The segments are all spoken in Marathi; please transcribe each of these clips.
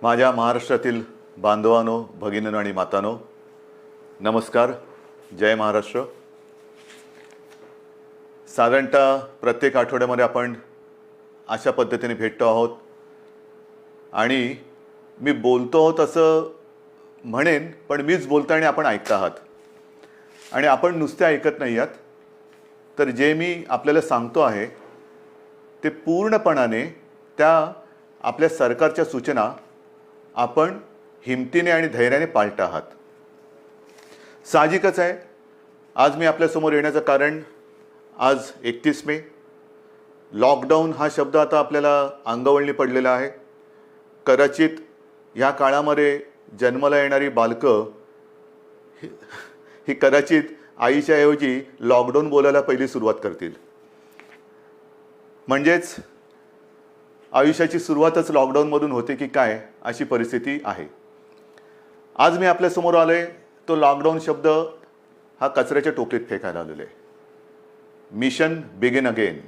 माझ्या महाराष्ट्रातील बांधवांनो, भगिनींनो आणि मातांनो, नमस्कार. जय महाराष्ट्र. साधारणतः प्रत्येक आठवड्यामध्ये आपण अशा पद्धतीने भेटतो आहोत आणि मी बोलतो आहोत असं म्हणेन, पण मीच बोलतो आणि आपण ऐकता आहात. आणि आपण नुसते ऐकत नाही आहात, तर जे मी आपल्याला सांगतो आहे ते पूर्णपणाने त्या आपल्या सरकारच्या सूचना आपण हिमतीने आणि धैर्याने पाळत आहात. साहजिकच आहे, आज मी आपल्यासमोर येण्याचं कारण, आज 31 मे. लॉकडाऊन हा शब्द आता आपल्याला अंगवळणी पडलेला आहे. कदाचित ह्या काळामध्ये जन्माला येणारी बालकं ही कदाचित आईच्या ऐवजी लॉकडाऊन बोलायला पहिली सुरुवात करतील. म्हणजेच आयुष्याची सुरुवातच लॉकडाऊनमधून होते की काय, अशी परिस्थिती आहे. आज मी आपल्यासमोर आलो आहे, तो लॉकडाऊन शब्द हा कचऱ्याच्या टोपलीत फेकायला आलेला आहे. Mission begin again.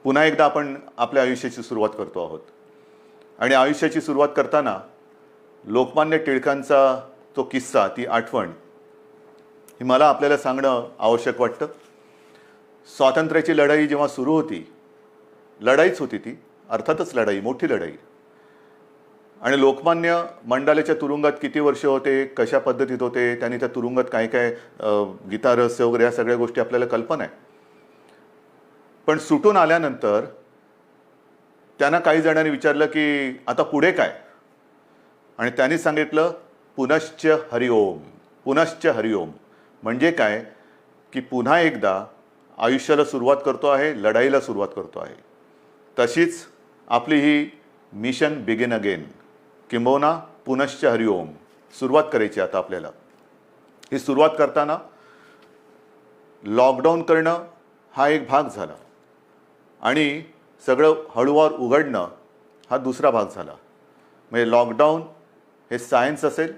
पुन्हा एकदा आपण आपल्या आयुष्याची सुरुवात करतो आहोत. आणि आयुष्याची सुरुवात करताना लोकमान्य टिळकांचा तो किस्सा, ती आठवण ही मला आपल्याला सांगणं आवश्यक वाटतं. स्वातंत्र्याची लढाई जेव्हा सुरू होती, लढाईच होती ती, अर्थातच लढाई, मोठी लढाई. आणि लोकमान्य मंडालेच्या तुरुंगात किती वर्ष होते, कशा पद्धतीत होते, त्यांनी त्या तुरुंगात काय काय गीता रहस्य वगैरे या सगळ्या गोष्टी आपल्याला कल्पना आहे. पण सुटून आल्यानंतर त्यांना काही जणांनी विचारलं की आता पुढे काय, आणि त्यांनी सांगितलं पुनश्च हरिओम. पुनश्च हरिओम म्हणजे काय की पुन्हा एकदा आयुष्याला सुरुवात करतो आहे, लढाईला सुरुवात करतो आहे. तशीच आपली ही मिशन बिगिन अगेन, किंबहुना पुनश्च हरिओम सुरुवात करायची आता आपल्याला. ही सुरुवात करताना लॉकडाऊन करणं हा एक भाग झाला आणि सगळं हळूवार उघडणं हा दुसरा भाग झाला. म्हणजे लॉकडाऊन हे सायन्स असेल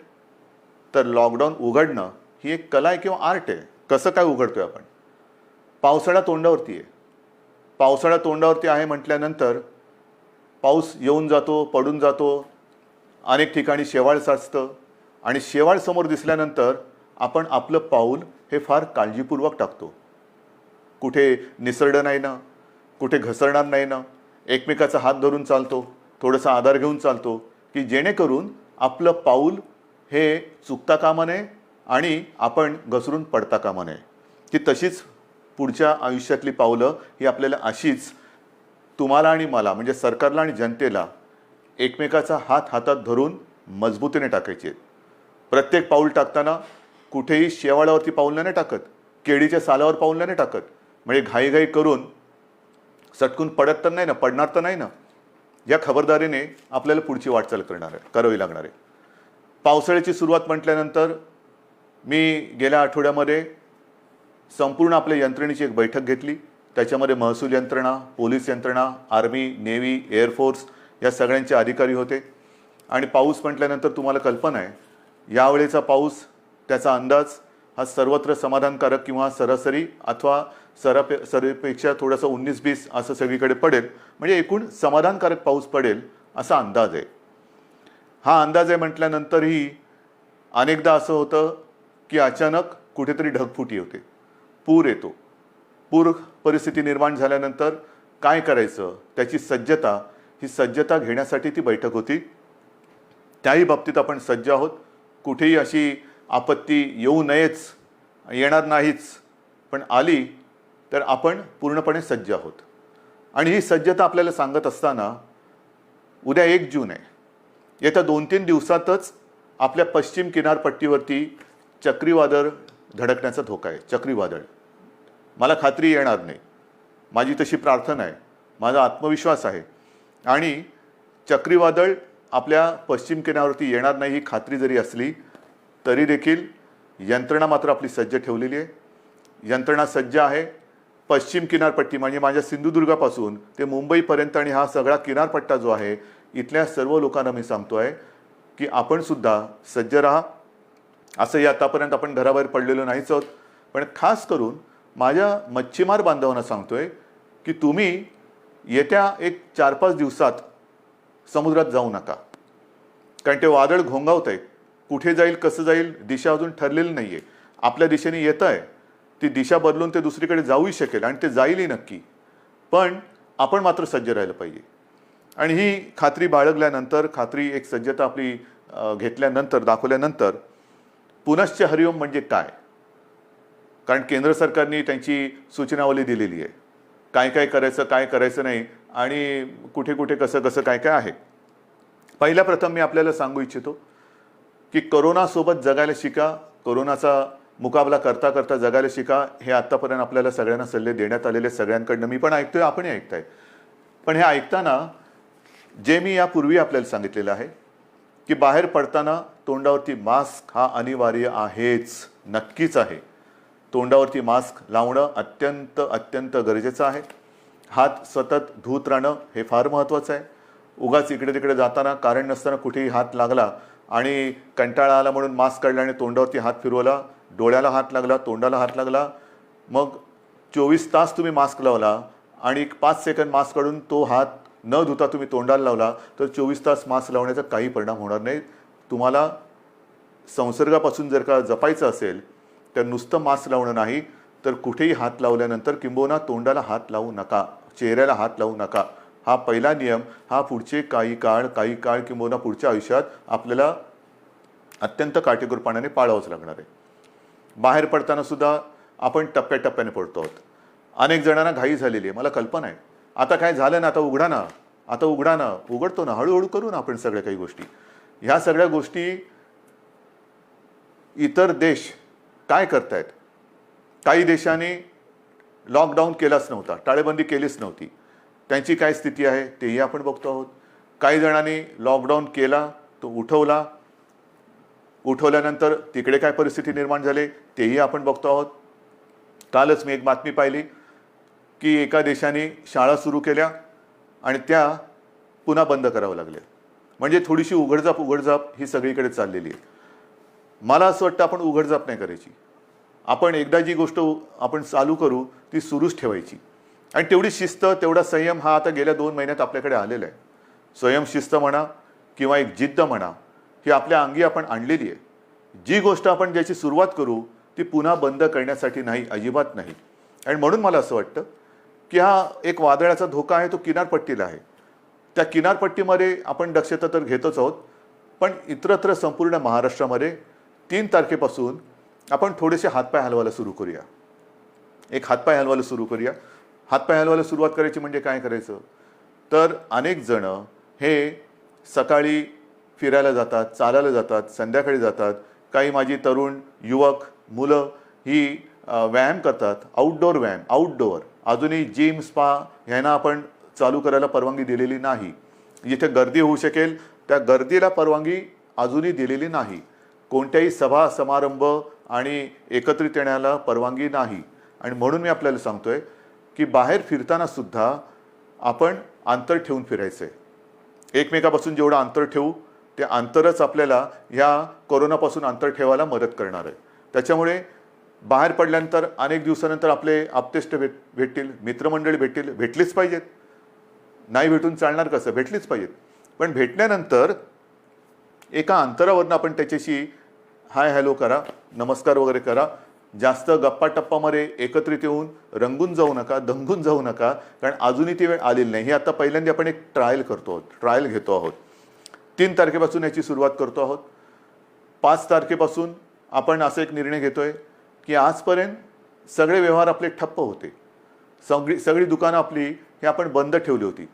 तर लॉकडाऊन उघडणं ही एक कला आहे किंवा आर्ट आहे. कसं काय उघडतोय आपण? पावसाळा तोंडावरती आहे. पावसाळा तोंडावरती आहे म्हटल्यानंतर पाऊस येऊन जातो, पडून जातो, अनेक ठिकाणी शेवाळ साचतं आणि शेवाळ समोर दिसल्यानंतर आपण आपलं पाऊल हे फार काळजीपूर्वक टाकतो. कुठे निसरडं नाही ना, कुठे घसरणार नाही ना, एकमेकाचा हात धरून चालतो, थोडासा आधार घेऊन चालतो की जेणेकरून आपलं पाऊल हे चुकता कामा नये आणि आपण घसरून पडता कामा नये. की तशीच पुढच्या आयुष्यातली पावलं ही आपल्याला अशीच तुम्हाला आणि मला, म्हणजे सरकारला आणि जनतेला, एकमेकाचा हात हातात धरून मजबूतीने टाकायचे आहेत. प्रत्येक पाऊल टाकताना कुठेही शेवाळावरती पाऊल नाही टाकत, केळीच्या सालावर पाऊल नाही टाकत. म्हणजे घाईघाई करून सटकून पडत तर नाही ना, पडणार तर नाही ना, या खबरदारीने आपल्याला पुढची वाटचाल करावी लागणार आहे. पावसाळ्याची सुरुवात म्हटल्यानंतर मी गेल्या आठवड्यामध्ये संपूर्ण आपल्या यंत्रणेची एक बैठक घेतली. त्याच्यामध्ये महसूल यंत्रणा, पोलीस यंत्रणा, आर्मी, नेव्ही, एअरफोर्स या सगळ्यांचे अधिकारी होते. आणि पाऊस म्हटल्यानंतर तुम्हाला कल्पना आहे, यावेळेचा पाऊस, त्याचा अंदाज हा सर्वत्र समाधानकारक किंवा सरासरी अथवा सरीपेक्षा थोडासा 19-20 असं सगळीकडे पडेल. म्हणजे एकूण समाधानकारक पाऊस पडेल असा अंदाज आहे. हा अंदाज आहे म्हटल्यानंतरही अनेकदा असं होतं की अचानक कुठेतरी ढगफुटी होते, पूर येतो. पूर परिस्थिती निर्माण झाल्यानंतर काय करायचं, त्याची सज्जता, ही सज्जता घेण्यासाठी ती बैठक होती. त्याही बाबतीत आपण सज्ज आहोत. कुठेही अशी आपत्ती येऊ नयेच, येणार नाहीच, पण आली तर आपण पूर्णपणे सज्ज आहोत. आणि ही सज्जता आपल्याला सांगत असताना उद्या 1 जून आहे. येत्या 2-3 दिवसातच आपल्या पश्चिम किनारपट्टीवरती चक्रीवादळ धडकण्याचा धोका आहे. चक्रीवादळ, मला खात्री येणार नाही, माझी तशी प्रार्थना आहे, माझा आत्मविश्वास आहे. आणि चक्रीवादळ आपल्या पश्चिम किनाऱ्यावरती येणार नाही ही खात्री जरी असली तरी देखील यंत्रणा मात्र आपली सज्ज ठेवलेली आहे. यंत्रणा सज्ज आहे. पश्चिम किनारपट्टी म्हणजे माझ्या सिंधुदुर्गापासून ते मुंबईपर्यंत आणि हा सगळा किनारपट्टा जो आहे, इथल्या सर्व लोकांना मी सांगतो आहे की आपण सुद्धा सज्ज राहा. असंही आतापर्यंत आपण घराबाहेर पडलेलो नाहीच आहोत, पण खास करून माझ्या मच्छीमार बांधवांना सांगतोय की तुम्ही येत्या एक 4-5 दिवसात समुद्रात जाऊ नका. कारण ते वादळ घोंगावत आहे, कुठे जाईल कसं जाईल दिशा अजून ठरलेली नाही आहे. आपल्या दिशेने येत आहे, ती दिशा बदलून ते दुसरीकडे जाऊही शकेल आणि ते जाईलही नक्की. पण आपण मात्र सज्ज राहिलं पाहिजे. आणि ही खात्री बाळगल्यानंतर, खात्री एक सज्जता आपली घेतल्यानंतर, दाखवल्यानंतर पुनश्च हरिओम म्हणजे काय, कारण केंद्र सरकारने त्यांची सूचनावली दिलेली आहे, काय काय करायचं काय करायचं नाही आणि कुठे कुठे कसं कसं काय काय आहे. पहिल्या प्रथम मी आपल्याला सांगू इच्छितो की कोरोनासोबत जगायला शिका, कोरोनाचा मुकाबला करता करता जगायला शिका. हे आत्तापर्यंत आपल्याला सगळ्यांना सल्ले देण्यात आलेले, सगळ्यांकडनं मी पण ऐकतोय, आपणही ऐकताय. पण हे ऐकताना जे मी यापूर्वी आपल्याला सांगितलेलं आहे की बाहेर पडताना तोंडावरती मास्क हा अनिवार्य आहेच, नक्कीच आहे. तोंडावरती मास्क लावणं अत्यंत अत्यंत गरजेचं आहे. हात सतत धुत राहणं हे फार महत्त्वाचं आहे. उगाच इकडे तिकडे जाताना कारण नसताना कुठेही हात लागला आणि कंटाळा आला म्हणून मास्क काढला आणि तोंडावरती हात फिरवला, डोळ्याला हात लागला, तोंडाला हात लागला, मग 24 तास तुम्ही मास्क लावला आणि 5 सेकंद मास्क काढून तो हात न धुता तुम्ही तोंडाला लावला तर 24 तास मास्क लावण्याचा काही परिणाम होणार नाही. तुम्हाला संसर्गापासून जर का जपायचं असेल तर नुसतं मास्क लावणं नाही, तर कुठेही हात लावल्यानंतर किंबहुना तोंडाला हात लावू नका, चेहऱ्याला हात लावू नका. हा पहिला नियम, हा पुढचे काही काळ किंबहुना पुढच्या आयुष्यात आपल्याला अत्यंत काटेकोरपणाने पाळावंच लागणार आहे. बाहेर पडताना सुद्धा आपण टप्प्याटप्प्याने पडतो आहोत. अनेक जणांना घाई झालेली आहे, मला कल्पना आहे. आता काय झालं ना, आता उघडा ना, आता उघडा ना, उघडतो ना, हळूहळू करू ना आपण सगळ्या काही गोष्टी. ह्या सगळ्या गोष्टी इतर देश काय करतायत? काही देशांनी लॉकडाऊन केलाच नव्हता, टाळेबंदी केलीच नव्हती. त्यांची काय स्थिती आहे तेही आपण बघतो आहोत. काही जणांनी लॉकडाऊन केला, तो उठवला, उठवल्यानंतर तिकडे काय परिस्थिती निर्माण झाली तेही आपण बघतो आहोत. कालच मी एक बातमी पाहिली की एका देशाने शाळा सुरू केल्या आणि त्या पुन्हा बंद करावं लागल्या. म्हणजे थोडीशी उघडझाप ही सगळीकडे चाललेली आहे. मला असं वाटतं आपण उघडझाप नाही करायची. आपण एकदा जी गोष्ट आपण चालू करू ती सुरूच ठेवायची. आणि तेवढी शिस्त, तेवढा संयम हा आता गेल्या 2 महिन्यात आपल्याकडे आलेला आहे. स्वयं शिस्त म्हणा किंवा एक जिद्द म्हणा, ही आपल्या अंगी आपण आणलेली आहे. जी गोष्ट आपण ज्याची सुरुवात करू ती पुन्हा बंद करण्यासाठी नाही, अजिबात नाही. आणि म्हणून मला असं वाटतं की हा एक वादळाचा धोका आहे, तो किनारपट्टीला आहे. त्या किनारपट्टीमध्ये आपण दक्षता तर घेतोच आहोत, पण इतरत्र संपूर्ण महाराष्ट्रामध्ये 3 तारखेपासून आपण थोडेसे हातपाय हलवायला सुरू करूया. एक हातपाय हलवायला सुरू करूया. हातपाय हलवायला सुरुवात करायची म्हणजे काय करायचं, तर अनेक जण हे सकाळी फिरायला जातात, चालायला जातात, संध्याकाळी जातात. काही माझी तरुण युवक मुलं ही व्यायाम करतात, आउटडोअर व्यायाम, आउटडोअर. अजूनही जिम, स्पा ह्यांना आपण चालू करायला परवानगी दिलेली नाही. जिथे गर्दी होऊ शकेल त्या गर्दीला परवानगी अजूनही दिलेली नाही. कोणत्याही सभा समारंभ आणि एकत्रित येण्याला परवानगी नाही. आणि म्हणून मी आपल्याला सांगतोय की बाहेर फिरताना सुद्धा आपण अंतर ठेवून फिरायचं आहे. एकमेकापासून जेवढं अंतर ठेवू ते अंतरच आपल्याला ह्या कोरोनापासून अंतर ठेवायला मदत करणार आहे. त्याच्यामुळे बाहेर पडल्यानंतर अनेक दिवसानंतर आपले आप्तेष्ट भेटतील, मित्रमंडळी भेटलीच पाहिजेत. नाही भेटून चालणार कसं, भेटलीच पाहिजेत. पण भेटल्यानंतर एका अंतरावरून आपण त्याच्याशी हाय हॅलो करा, नमस्कार वगैरे करा. जास्त गप्पा टप्पामध्ये एकत्रित येऊन रंगून जाऊ नका, दंगून जाऊ नका, कारण अजूनही ती वेळ आलेली नाही. ही आता पहिल्यांदा आपण एक ट्रायल करतो आहोत, ट्रायल घेतो आहोत. 3 तारखेपासून याची सुरुवात करतो आहोत. 5 तारखेपासून आपण असा एक निर्णय घेतोय की आजपर्यंत सगळे व्यवहार आपले ठप्प होते, सगळी दुकानं आपली हे आपण बंद ठेवली होती.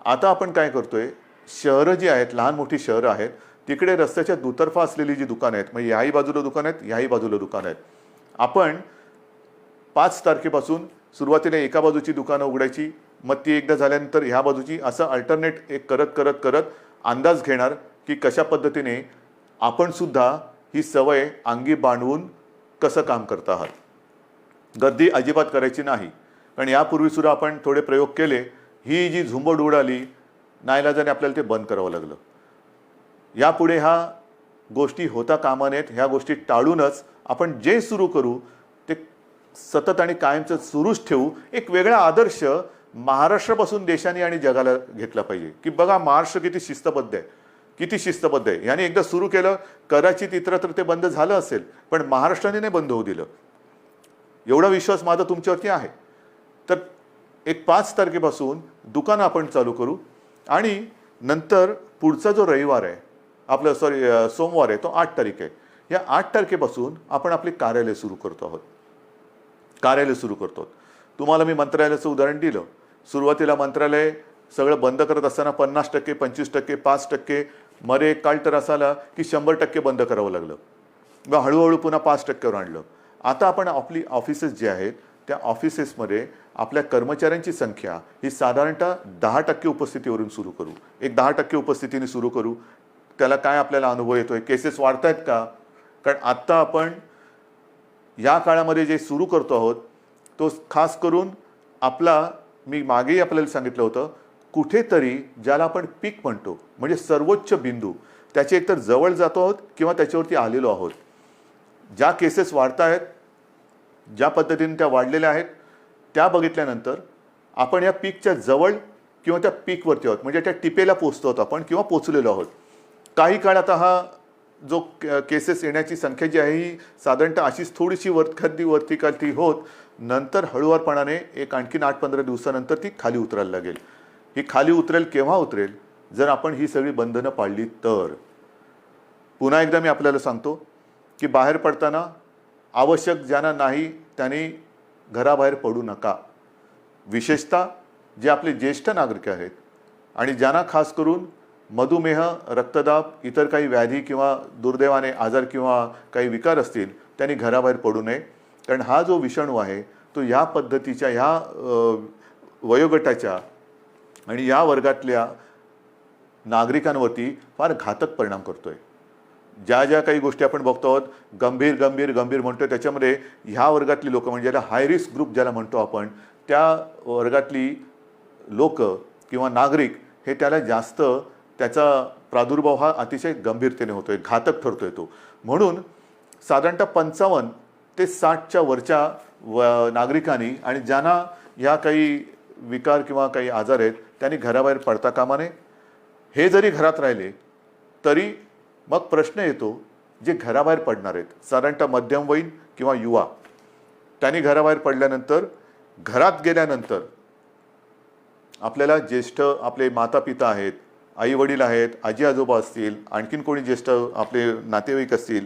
आता आपण काय करतोय, शहरं जी आहेत, लहान मोठी शहरं आहेत, तिकडे रस्त्याच्या दुतर्फा असलेली जी दुकानं आहेत, म्हणजे याही बाजूला दुकानं आहेत, याही बाजूला दुकानं आहेत, आपण 5 तारखेपासून सुरुवातीला एका बाजूची दुकानं उघडायची, मग ती एकदा झाल्यानंतर ह्या बाजूची, असं अल्टरनेट एक करत अंदाज घेणार की कशा पद्धतीने आपण सुद्धा ही सवय अंगी बांधवून कसं काम करत आहात. गर्दी अजिबात करायची नाही, कारण यापूर्वी सुद्धा आपण थोडे प्रयोग केले. ही जी झुंबड उडाली, नाईलाजाने आपल्याला ते बंद करावं लागलं. यापुढे ह्या गोष्टी होता कामा नयेत. ह्या गोष्टी टाळूनच आपण जे सुरू करू ते सतत आणि कायमचं सुरूच ठेवू. एक वेगळा आदर्श महाराष्ट्रापासून देशाने आणि जगाला घेतला पाहिजे की बघा महाराष्ट्र किती शिस्तबद्ध आहे. किती शिस्तबद्ध आहे. याने एकदा सुरू केलं, कदाचित इतरत्र ते बंद झालं असेल, पण महाराष्ट्राने नाही बंद होऊ दिलं. एवढा विश्वास माझा तुमच्यावरती आहे. तर एक 5 तारखेपासून दुकानं आपण चालू करू आणि नंतर पुढचा जो रविवार आहे आपलं सोमवार आहे तो 8 तारीख आहे. या 8 तारखेपासून आपण आपले कार्यालय सुरू करतो आहोत. कार्यालय सुरू करतो. तुम्हाला मी मंत्रालयाचं उदाहरण दिलं. सुरुवातीला मंत्रालय सगळं बंद करत असताना 50%, 25%, 5%, मध्ये एक काळ तर असा आला की 100% बंद करावं लागलं. मग हळूहळू पुन्हा 5%वर आणलं. आता आपण आपली ऑफिसेस जे आहेत त्या ऑफिसेसमध्ये आपल्या कर्मचाऱ्यांची संख्या ही साधारणतः 10% उपस्थितीवरून सुरू करू. एक 10% उपस्थितीने सुरू करू. त्याला काय आपल्याला अनुभव येतोय? केसेस वाढत आहेत का? कारण आत्ता आपण या काळामध्ये जे सुरू करतो आहोत तो खास करून आपला, मी मागेही आपल्याला सांगितलं होतं, कुठेतरी ज्याला आपण पीक म्हणतो म्हणजे सर्वोच्च बिंदू, त्याच्या एकतर जवळ जातो आहोत किंवा त्याच्यावरती आलेलो आहोत. ज्या केसेस वाढत आहेत, ज्या पद्धतीने त्या वाढलेल्या आहेत त्या बघितल्यानंतर आपण या पीकच्या जवळ किंवा त्या पीकवरती आहोत, म्हणजे त्या टिपेला पोचतो आहोत आपण किंवा पोचलेलो आहोत. काही काळ आता हा जो केसेस येण्याची संख्या जी आहे ही साधारणतः अशीच थोडीशी वरती खाली होत नंतर हळूवारपणाने एक आणखीन 8-15 दिवसानंतर ती खाली उतरायला लागेल. ही खाली उतरेल केव्हा उतरेल? जर आपण ही सगळी बंधनं पाळली तर. पुन्हा एकदा मी आपल्याला सांगतो की बाहेर पडताना आवश्यक ज्यांना नाही त्यांनी घराबाहेर पडू नका. विशेषतः जे आपले ज्येष्ठ नागरिक आहेत आणि ज्यांना खास करून मधुमेह, रक्तदाब, इतर काही व्याधी किंवा दुर्दैवाने आजार किंवा काही विकार असतील त्यांनी घराबाहेर पडू नये. कारण हा जो विषाणू आहे तो या पद्धतीच्या ह्या वयोगटाच्या आणि या वर्गातल्या नागरिकांवरती फार घातक परिणाम करतोय. ज्या ज्या काही गोष्टी आपण बघतो आहोत गंभीर गंभीर गंभीर म्हणतोय त्याच्यामध्ये ह्या वर्गातली लोक म्हणजे ज्याला हाय रिस्क ग्रुप ज्याला म्हणतो आपण त्या वर्गातली लोक किंवा नागरिक हे त्याला जास्त त्याचा प्रादुर्भाव हा अतिशय गंभीरतेने होतोय, घातक ठरतोय तो. म्हणून साधारणतः 55 ते 60च्या वरच्या नागरिकांनी आणि ज्यांना ह्या काही विकार किंवा काही आजार आहेत त्यांनी घराबाहेर पडता कामा नये. हे जरी घरात राहिले तरी मग प्रश्न येतो जे घराबाहेर पडणार आहेत साधारणतः मध्यमवयीन किंवा युवा, त्यांनी घराबाहेर पडल्यानंतर घरात गेल्यानंतर आपल्याला ज्येष्ठ आपले माता पिता आहेत, आई वडील आहेत, आजी आजोबा असतील, आणखीन कोणी ज्येष्ठ आपले नातेवाईक असतील,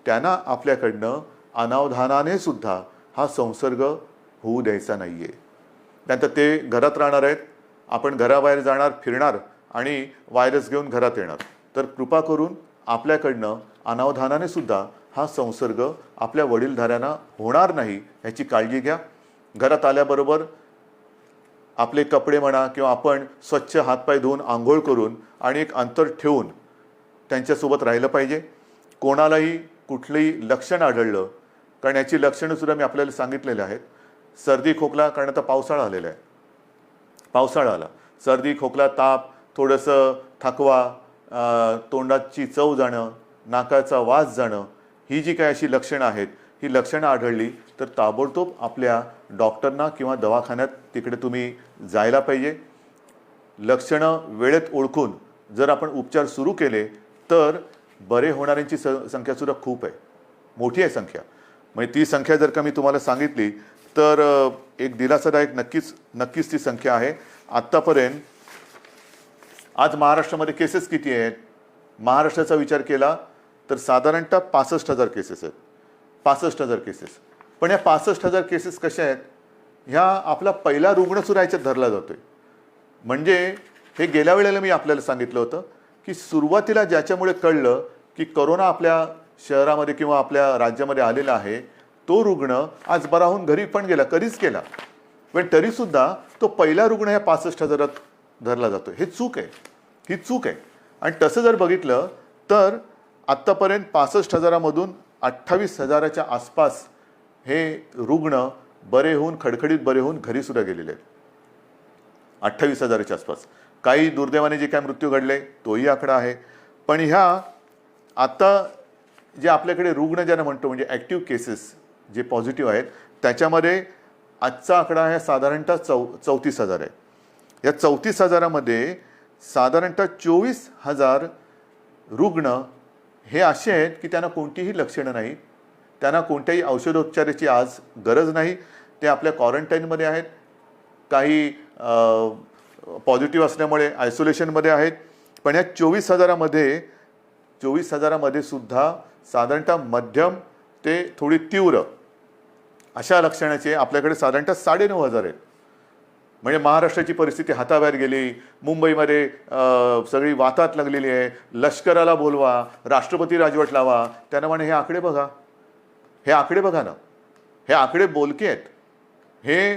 त्यांना आपल्याकडनं अनावधानाने सुद्धा हा संसर्ग होऊ द्यायचा नाही आहे. त्यानंतर ते घरात राहणार आहेत, आपण घराबाहेर जाणार, फिरणार आणि व्हायरस घेऊन घरात येणार. तर कृपा करून आपल्याकडनं अनावधानाने सुद्धा हा संसर्ग आपल्या वडीलधाऱ्यांना होणार नाही याची काळजी घ्या. घरात आल्याबरोबर आपले कपडे म्हणा किंवा आपण स्वच्छ हातपाय धुवून आंघोळ करून आणि एक अंतर ठेवून त्यांच्यासोबत राहिलं पाहिजे. कोणालाही कुठलंही लक्षण आढळलं, कारण याची लक्षणंसुद्धा मी आपल्याला सांगितलेली आहेत. सर्दी खोकला, कारण आता पावसाळा आलेला आहे, पावसाळा आला, सर्दी खोकला, ताप, थोडंसं थकवा, तोंडाची चव जाणं, नाकाचा वास जाणं, ही जी काही अशी लक्षणं आहेत ही लक्षणं आढळली तर ताबडतोब आपल्या डॉक्टरना किंवा दवाखान्यात तिकडे तुम्ही जायला पाहिजे. लक्षणं वेळेत ओळखून जर आपण उपचार सुरू केले तर बरे होणाऱ्यांची संख्यासुद्धा खूप आहे, मोठी आहे संख्या. म्हणजे ती संख्या जर का मी तुम्हाला सांगितली तर एक दिलासादायक नक्कीच ती संख्या आहे. आत्तापर्यंत आज महाराष्ट्रामध्ये केसेस किती आहेत? महाराष्ट्राचा विचार केला तर साधारणतः 65,000 केसेस आहेत. 65,000 केसेस. पण या 65,000 केसेस कशा आहेत? ह्या आपला पहिला रुग्णसुद्धा याच्यात धरला जातोय. म्हणजे हे गेल्या वेळेला मी आपल्याला सांगितलं होतं की सुरुवातीला ज्याच्यामुळे कळलं की कोरोना आपल्या शहरामध्ये किंवा आपल्या राज्यामध्ये आलेला आहे तो रुग्ण आज बरा होऊन घरी पण गेला, कधीच गेला, पण तरीसुद्धा तो पहिला रुग्ण ह्या 65,000 धरला जातो. हे चूक आहे, ही चूक आहे. आणि तसं जर बघितलं तर आत्तापर्यंत 65,000मधून 28,000च्या आसपास हे रुग्ण बरे होऊन खडखडीत बरे होऊन घरीसुद्धा गेलेले आहेत. 28,000च्या आसपास. काही दुर्दैवाने जे काय मृत्यू घडले तोही आकडा आहे. पण ह्या आता जे आपल्याकडे रुग्ण ज्यांना म्हणतो म्हणजे ॲक्टिव्ह केसेस जे पॉझिटिव्ह आहेत त्याच्यामध्ये आजचा आकडा आहे साधारणतः 34,000 आहे. या 34,000मध्ये साधारणतः 24,000 रुग्ण हे असे आहेत की त्यांना कोणतीही लक्षणं नाहीत, त्यांना कोणत्याही औषधोपचाराची आज गरज नाही, ते आपल्या क्वारंटाईनमध्ये आहेत, काही पॉझिटिव्ह असल्यामुळे आयसोलेशनमध्ये आहेत. पण या 24,000मध्ये सुद्धा साधारणतः मध्यम ते थोडी तीव्र अशा लक्षणाचे आपल्याकडे साधारणतः 9,500 आहेत. म्हणजे महाराष्ट्राची परिस्थिती हाताबाहेर गेली, मुंबईमध्ये सगळी वातात लागलेली आहे, लष्कराला बोलवा, राष्ट्रपती राजवट लावा, त्यांना म्हणे हे आकडे बघा, हे आकडे बघा ना, हे आकडे बोलके आहेत. हे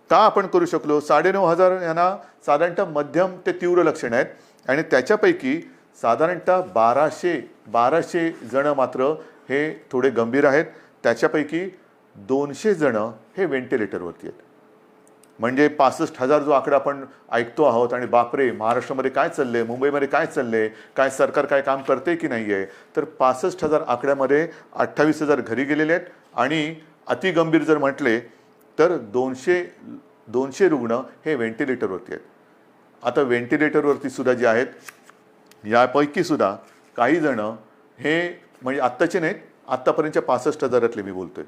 का आपण करू शकलो? 9,500 यांना साधारणतः मध्यम ते तीव्र लक्षणं आहेत आणि त्याच्यापैकी साधारणतः 1200 जणं मात्र हे थोडे गंभीर आहेत. त्याच्यापैकी 200 जणं हे व्हेंटिलेटरवरती आहेत. म्हणजे 65,000 जो आकडा आपण ऐकतो आहोत आणि बापरे महाराष्ट्रामध्ये काय चाललंय, मुंबईमध्ये काय चाललंय, काय सरकार काय काम करते की नाही आहे, तर 65,000 आकड्यामध्ये 28,000 घरी गेलेले आहेत आणि अतिगंभीर जर म्हटले तर 200 रुग्ण हे व्हेंटिलेटरवरती आहेत. आता व्हेंटिलेटरवरती सुद्धा जे आहेत यापैकी सुद्धा काही जणं हे म्हणजे आत्ताचे नाहीत, आत्तापर्यंतच्या 65,000 मी बोलतोय,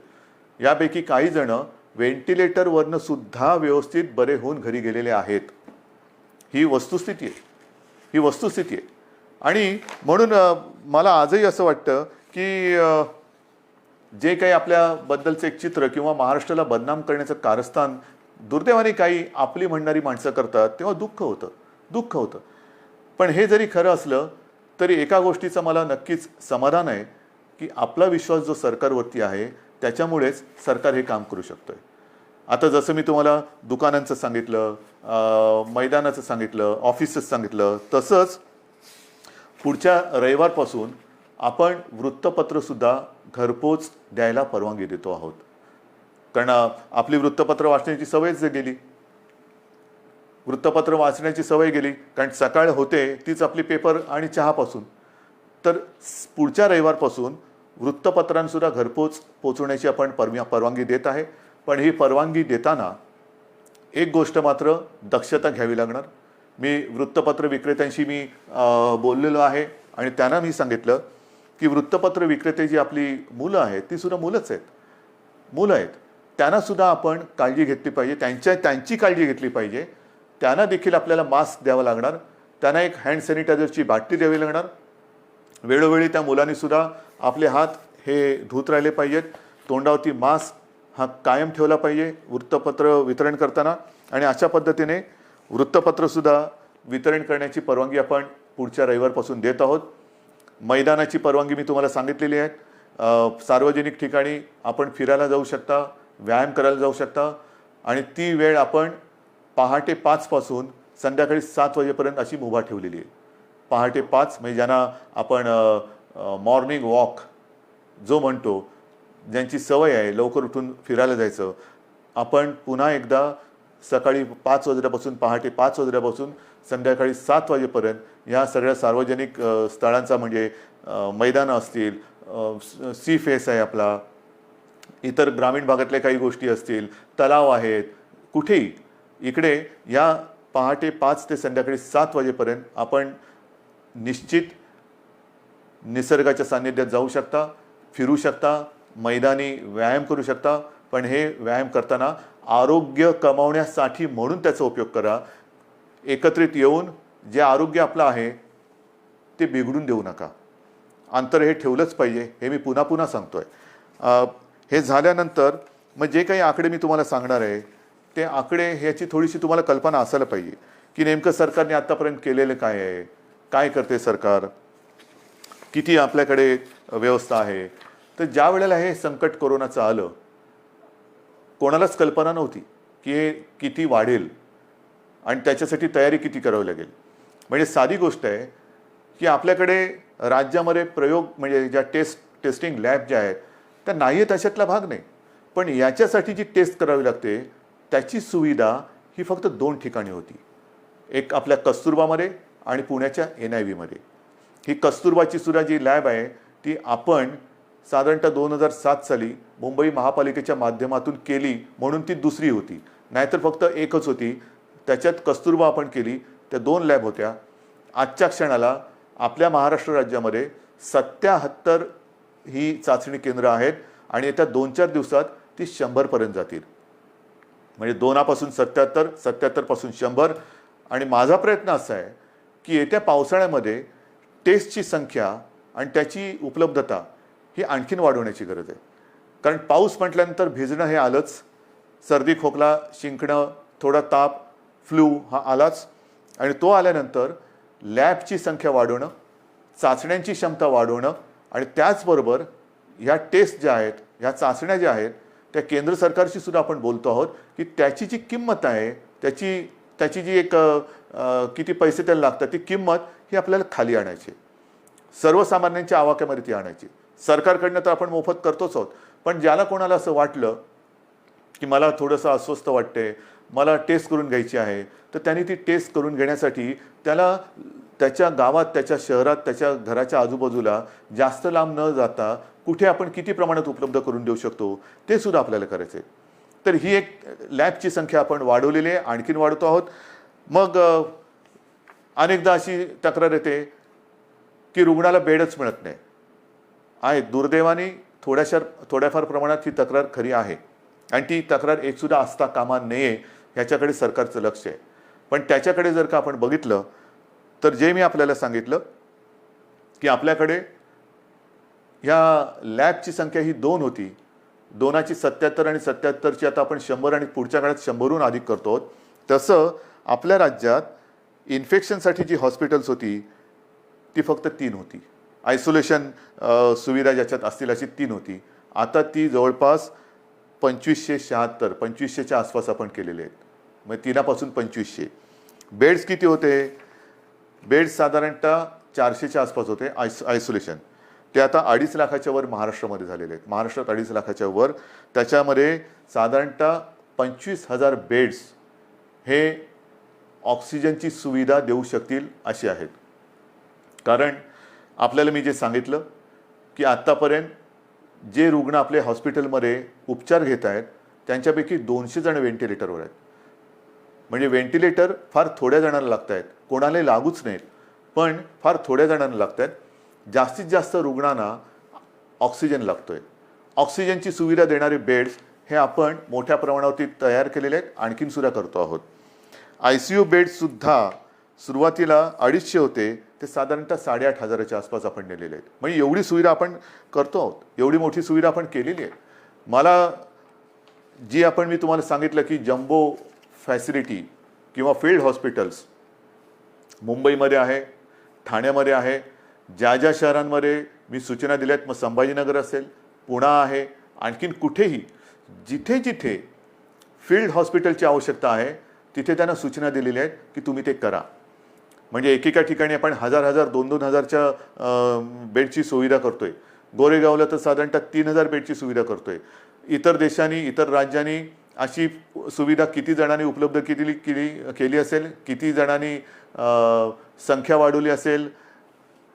यापैकी काही जणं व्हेंटिलेटरवरनं सुद्धा व्यवस्थित बरे होऊन घरी गेलेले आहेत. ही वस्तुस्थिती आहे. आणि म्हणून मला आजही असं वाटतं की जे काही आपल्याबद्दलचं एक चित्र किंवा महाराष्ट्राला बदनाम करण्याचं कारस्थान दुर्दैवाने काही आपली म्हणणारी माणसं करतात तेव्हा दुःख होतं. पण हे जरी खरं असलं तरी एका गोष्टीचं मला नक्कीच समाधान आहे की आपला विश्वास जो सरकारवरती आहे त्याच्यामुळेच सरकार हे काम करू शकतोय. आता जसं मी तुम्हाला दुकानांचं सांगितलं, मैदानाचं सांगितलं, ऑफिसेस सांगितलं, तसंच पुढच्या रविवारपासून आपण वृत्तपत्रसुद्धा घरपोच द्यायला परवानगी देतो आहोत. कारण आपली वृत्तपत्र वाचण्याची सवयच गेली, कारण सकाळ होते तीच आपली पेपर आणि चहापासून. तर पुढच्या रविवारपासून वृत्तपत्रांसुद्धा घरपोच पोचवण्याची आपण परवानगी देत आहे. पण ही परवानगी देताना एक गोष्ट मात्र दक्षता घ्यावी लागणार. मी वृत्तपत्र विक्रेत्यांशी बोललेलो आहे आणि त्यांना मी सांगितलं की वृत्तपत्र विक्रेते जी आपली मुलं आहेत ती सुद्धा मुलं आहेत, त्यांना सुद्धा आपण काळजी घेतली पाहिजे, त्यांची काळजी घेतली पाहिजे. त्यांना देखील आपल्याला मास्क द्यावा लागणार, त्यांना एक हँड सॅनिटायझरची बाटली द्यावी लागणार. वेळोवेळी त्या मुलांनी सुद्धा आपले हात हे धुत राहिले पाहिजेत, तोंडावरती मास्क हा कायम ठेवला पाहिजे वृत्तपत्र वितरण करताना. आणि अशा पद्धतीने वृत्तपत्रसुद्धा वितरण करण्याची परवानगी आपण पुढच्या रविवारपासून देत आहोत. मैदानाची परवानगी मी तुम्हाला सांगितलेली आहे. सार्वजनिक ठिकाणी आपण फिरायला जाऊ शकता, व्यायाम करायला जाऊ शकता आणि ती वेळ आपण पहाटे 5 पासून संध्याकाळी 7 वाजेपर्यंत अशी मुभा ठेवलेली आहे. पहाटे 5 म्हणजे ज्यांना आपण मॉर्निंग वॉक जो म्हणतो, ज्यांची सवय आहे लवकर उठून फिरायला जायचं, आपण पुन्हा एकदा सकाळी 5 वाजल्यापासून पहाटे 5 वाजल्यापासून संध्याकाळी 7 वाजेपर्यंत ह्या सगळ्या सार्वजनिक स्थळांचा म्हणजे मैदानं असतील, सी फेस आहे आपला, इतर ग्रामीण भागातल्या काही गोष्टी असतील, तलाव आहेत, कुठेही इकडे या पहाटे 5 ते संध्याकाळी 7 वाजेपर्यंत आपण निश्चित निसर्गाच्या सान्निध्यात जाऊ शकता, फिरू शकता, मैदानी व्यायाम करू शकता. पण हे व्यायाम करताना आरोग्य कमावण्यासाठी म्हणून त्याचा उपयोग करा. एकत्रित येऊन जे आरोग्य आपलं आहे ते बिघडून देऊ नका. अंतर हे ठेवलंच पाहिजे, हे मी पुन्हा सांगतोय. हे झाल्यानंतर मग जे काही आकडे मी तुम्हाला सांगणार आहे ते आकडे ह्याची थोडीशी तुम्हाला कल्पना असायला पाहिजे की नेमकं सरकारने आत्तापर्यंत केलेलं काय आहे, काय करते सरकार, किती आपल्याकडे व्यवस्था आहे. तर ज्या वेळेला हे संकट कोरोनाचं आलं कोणालाच कल्पना नव्हती की हे किती वाढेल आणि त्याच्यासाठी तयारी किती करावी लागेल. म्हणजे साधी गोष्ट आहे की आपल्याकडे राज्यामध्ये प्रयोग म्हणजे ज्या टेस्टिंग लॅब ज्या आहेत त्या नाही आहेत अशातला भाग नाही. पण याच्यासाठी जी टेस्ट करावी लागते त्याची सुविधा ही फक्त 2 ठिकाणी होती. एक आपल्या कस्तुरबामध्ये आणि पुण्याच्या NIVमध्ये. ही कस्तुरबाची सुद्धा जी लॅब आहे ती आपण साधारणतः 2007 साली मुंबई महापालिकेच्या माध्यमातून केली म्हणून ती दुसरी होती, नाहीतर फक्त एकच होती. त्याच्यात कस्तुरबा आपण केली, त्या 2 लॅब होत्या. आजच्या क्षणाला आपल्या महाराष्ट्र राज्यामध्ये 77 ही चाचणी केंद्र आहेत आणि येत्या 2-4 दिवसात ती 100पर्यंत जातील. म्हणजे 2पासून 77, 77पासून 100. आणि माझा प्रयत्न असा आहे की येत्या पावसाळ्यामध्ये टेस्टची संख्या आणि त्याची उपलब्धता ही आणखीन वाढवण्याची गरज आहे. कारण पाऊस म्हटल्यानंतर भिजणं हे आलंच, सर्दी खोकला शिंकणं थोडा ताप फ्लू हा आलाच, आणि तो आल्यानंतर लॅबची संख्या वाढवणं, चाचण्यांची क्षमता वाढवणं, आणि त्याचबरोबर ह्या टेस्ट ज्या आहेत, ह्या चाचण्या ज्या आहेत, त्या केंद्र सरकारशी सुद्धा आपण बोलतो आहोत की त्याची जी किंमत आहे, त्याची जी एक किती पैसे त्याला लागतात ती किंमत ही आपल्याला खाली आणायची, सर्वसामान्यांच्या आवाक्यामध्ये ती आणायची. सरकारकडनं तर आपण मोफत करतोच आहोत, पण ज्याला कोणाला असं वाटलं की मला थोडंसं अस्वस्थ वाटते, मला टेस्ट करून घ्यायची आहे, तर त्यांनी ती टेस्ट करून घेण्यासाठी त्याला त्याच्या गावात, त्याच्या शहरात, त्याच्या घराच्या आजूबाजूला जास्त लांब न जाता कुठे आपण किती प्रमाणात उपलब्ध करून देऊ शकतो ते सुद्धा आपल्याला करायचं आहे. तर ही एक लॅबची संख्या आपण वाढवलेली आहे, आणखीन वाढवतो आहोत. मग अनेकदा अशी तक्रार येते की रुग्णाला बेडच मिळत नाही आहे. दुर्दैवाने थोड्याफार प्रमाणात ही तक्रार खरी आहे आणि ती तक्रार एकसुद्धा असता कामा नये ह्याच्याकडे सरकारचं लक्ष आहे. पण त्याच्याकडे जर का आपण बघितलं तर जे मी आपल्याला सांगितलं की आपल्याकडे ह्या लॅबची संख्या ही 2 होती, 2ची 77 आणि 77ची आता आपण 100 आणि पुढच्या काळात 100हून अधिक करतो. तसं आपल्या राज्यात इन्फेक्शनसाठी जी हॉस्पिटल्स होती ती फक्त 3 होती. आयसोलेशन सुविधा ज्याच्यात असतील अशी 3 होती. आता ती जवळपास 2576, 2500च्या आसपास आपण केलेले आहेत. मग 3पासून 2500. बेड्स किती होते? बेड्स साधारणतः 400च्या आसपास होते आयसोलेशन. ते आता 2.5 लाखाच्या वर महाराष्ट्रामध्ये झालेले आहेत. महाराष्ट्रात 2.5 लाखाच्या वर. त्याच्यामध्ये साधारणतः 25,000 बेड्स हे ऑक्सिजनची सुविधा देऊ शकतील अशी आहेत. कारण आपल्याला मी जे सांगितलं की आत्तापर्यंत जे रुग्ण आपले हॉस्पिटलमध्ये उपचार घेत आहेत त्यांच्यापैकी 200 जण व्हेंटिलेटरवर आहेत. म्हणजे व्हेंटिलेटर फार थोड्या जणांना लागत आहेत, कोणालाही लागूच नाहीत, पण फार थोड्या जणांना लागत आहेत. जास्तीत जास्त रुग्णांना ऑक्सिजन लागतोय. ऑक्सिजनची सुविधा देणारे बेड्स हे आपण मोठ्या प्रमाणावरती तयार केलेले आहेत, आणखीन सुद्धा करतो आहोत. ICU बेड्ससुद्धा सुरुवातीला 250 होते, ते साधारणतः 8,500च्या आसपास आपण नेलेले आहेत. म्हणजे एवढी सुविधा आपण करतो आहोत, एवढी मोठी सुविधा आपण केलेली आहे. मला जी मी तुम्हाला सांगितलं की जम्बो फॅसिलिटी किंवा फील्ड हॉस्पिटल्स मुंबईमध्ये आहे, ठाण्यामध्ये आहे, ज्या शहरांमध्ये मी सूचना दिल्यात, मग संभाजीनगर असेल, पुणा आहे, आणखीन कुठेही जिथे फील्ड हॉस्पिटलची आवश्यकता आहे तिथे त्यांना सूचना दिलेल्या आहेत की तुम्ही ते करा. म्हणजे एकेका ठिकाणी आपण 1,000, 2,000च्या बेडची सुविधा करतोय. गोरेगावला तर साधारणतः 3,000 बेडची सुविधा करतोय. इतर देशांनी, इतर राज्यांनी अशी सुविधा किती जणांनी उपलब्ध केली असेल, किती जणांनी संख्या वाढवली असेल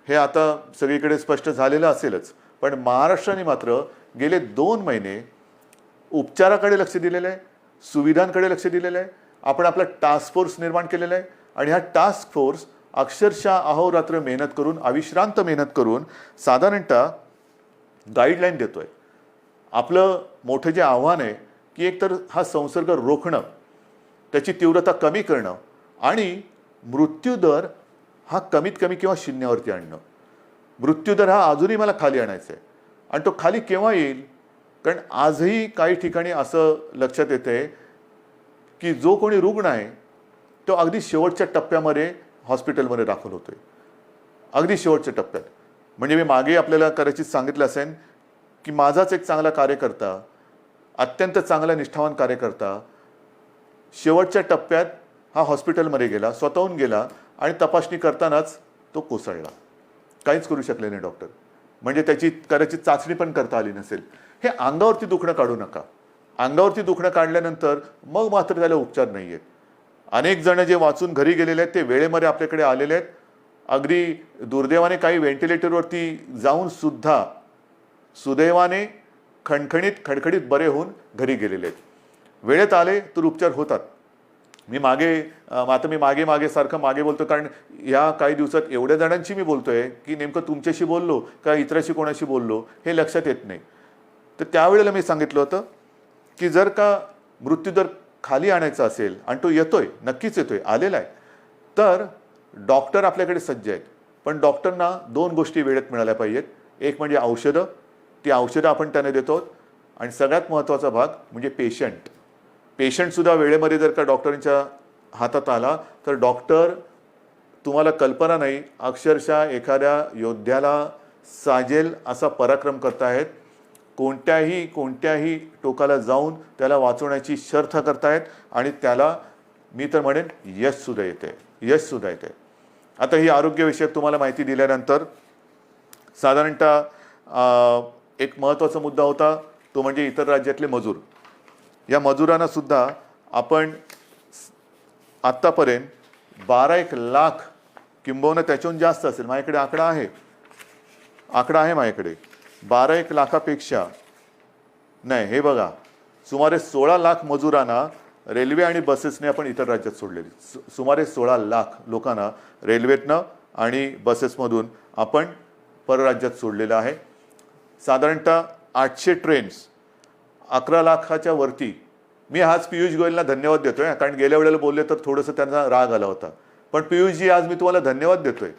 हे आता सगळीकडे स्पष्ट झालेलं असेलच. पण महाराष्ट्राने मात्र गेले 2 महिने उपचाराकडे लक्ष दिलेलं आहे, सुविधांकडे लक्ष दिलेलं आहे. आपण आपला टास्क फोर्स निर्माण केलेला आहे आणि हा टास्क फोर्स अक्षरशः अहोरात्र मेहनत करून, अविश्रांत मेहनत करून साधारणतः गाईडलाईन देतोय. आपलं मोठं जे आव्हान आहे की एकतर हा संसर्ग रोखणं, त्याची तीव्रता कमी करणं आणि मृत्यूदर हा कमीत कमी किंवा 0वरती आणणं. मृत्यूदर हा अजूनही मला खाली आणायचा आहे. आणि तो खाली केव्हा येईल? कारण आजही काही ठिकाणी असं लक्षात येते की जो कोणी रुग्ण आहे तो अगदी शेवटच्या टप्प्यामध्ये हॉस्पिटलमध्ये दाखल होतोय, अगदी शेवटच्या टप्प्यात. म्हणजे मी मागे आपल्याला कदाचित सांगितलं असेल की माझाच एक चांगला कार्यकर्ता, अत्यंत चांगला निष्ठावान कार्यकर्ता शेवटच्या टप्प्यात हा हॉस्पिटलमध्ये गेला, स्वतःहून गेला आणि तपासणी करतानाच तो कोसळला. काहीच करू शकले नाही डॉक्टर. म्हणजे त्याची कदाचित चाचणी पण करता आली नसेल. हे अंगावरती दुखणं काढू नका. अंगावरती दुखणं काढल्यानंतर मग मात्र त्याला उपचार नाही आहेत. अनेक जण जे वाचून घरी गेलेले आहेत ते वेळेमध्ये आपल्याकडे आलेले आहेत. अगदी दुर्दैवाने काही व्हेंटिलेटरवरती जाऊन सुद्धा सुदैवाने खणखणीत बरे होऊन घरी गेलेले आहेत. वेळेत आले तर उपचार होतात. आता मी मागे सारखं मागे बोलतो, कारण या काही दिवसात एवढ्या जणांशी मी बोलतोय की नेमकं तुमच्याशी बोललो का इतराशी कोणाशी बोललो हे लक्षात येत नाही. तर त्यावेळेला मी सांगितलं होतं की जर का मृत्यूदर खाली आणायचा असेल, आणि तो येतोय, नक्कीच येतोय, आलेला आहे, तर डॉक्टर आपल्याकडे सज्ज आहेत. पण डॉक्टरना 2 गोष्टी वेळेत मिळाल्या पाहिजेत. एक म्हणजे औषधं, ती औषधं आपण त्यांना देतो, आणि सगळ्यात महत्त्वाचा भाग म्हणजे पेशंटसुद्धा वेळेमध्ये जर का डॉक्टरांच्या हातात आला तर डॉक्टर, तुम्हाला कल्पना नाही, अक्षरशः एखाद्या योद्ध्याला साजेल असा पराक्रम करतायत. कोणत्याही टोकाला जाऊन त्याला वाचवण्याची शर्थ करतायत, आणि त्याला मी तर म्हणेन यशसुद्धा येते. आता ही आरोग्यविषयक तुम्हाला माहिती दिल्यानंतर साधारणतः एक महत्त्वाचा मुद्दा होता, तो म्हणजे इतर राज्यातले मजूर. या मजुरांना सुद्धा आपण आत्तापर्यंत 12 लाख, किंबहुना त्याच्याहून जास्त असेल, माझ्याकडे आकडा आहे माझ्याकडे, 12 लाखापेक्षा नाही, हे बघा, सुमारे 16 लाख मजुरांना रेल्वे आणि बसेसने आपण इतर राज्यात सोडलेली. सुमारे 16 लाख लोकांना रेल्वेतनं आणि बसेसमधून आपण परराज्यात सोडलेलं आहे. साधारणतः 800 ट्रेन्स, 11 लाखाच्या वरती. मी आज पियुष गोयलला धन्यवाद देतोय, कारण गेल्या वेळेला बोलले तर थोडंसं त्यांना राग आला होता. पण पियुषजी, आज मी तुम्हाला धन्यवाद देतोय,